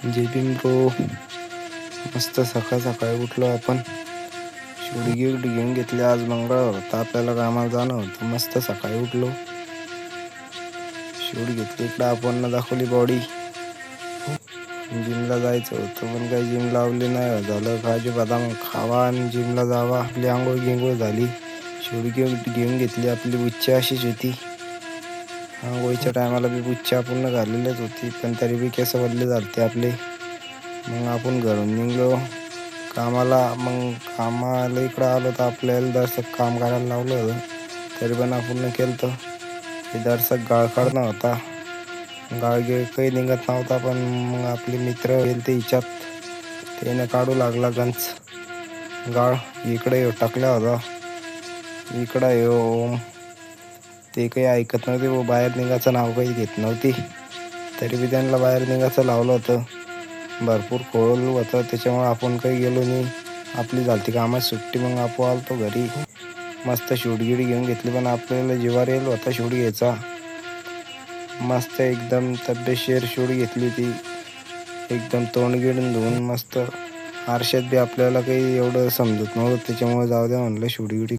जय Bhim bro. मस्त सकाळ सकाळी उठलो आपण. शिवडी घेऊन घेतली. आज मंगळवार होता, आपल्याला कामाला जाणं होतं. मस्त सकाळी उठलो, शिवडी घेतली. इकडं आपण दाखवली बॉडी. जिमला जायचं होतं पण काही जिम लावली नाही. झालं काजू बदाम खावा आणि जिमला जावा. आपली आंघोळ गिंगोळ झाली. शिवडी घेऊन घेतली. आपली बुच्ची अशीच होती. आंघोळीच्या टायमाला बी बुच्ची पूर्ण घालेलीच होती, पण तरी बी केस वल्ले झालते आपले. मग आपण घरून निघलो कामाला. मग कामाला इकडं आलो तर आपल्याला दर्शक काम करायला लावलं होतं, तरी पण आपण केलं. हे दर्शक गाळ काढणं होता. गाळ काही निघत नव्हता, पण मग आपले मित्र गेले ते हिच्यात, त्याने काढू लागला गंज गाळ. इकडे टाकला होता, इकडं येऊ. ते काही ऐकत नव्हते व बाहेर निघायचं नाव काही घेत नव्हती. तरी बी त्यांना बाहेर निघायचं लावलं होतं. भरपूर खोल होतं, त्याच्यामुळे आपण काही गेलो नाही. आपली झालती कामात सुट्टी. मग आपण आलतो घरी. मस्त शिवडगिडी घेऊन घेतली, पण आपल्याला जिवार येईल होता शिवडी घ्यायचा. मस्त एकदम तब्येतशीर शिवडी घेतली ती. एकदम तोंड गिडून धुवून मस्त. आरशात बी आपल्याला काही एवढं समजत नव्हतं, त्याच्यामुळे जाऊ द्या म्हणलं शिवडगिडी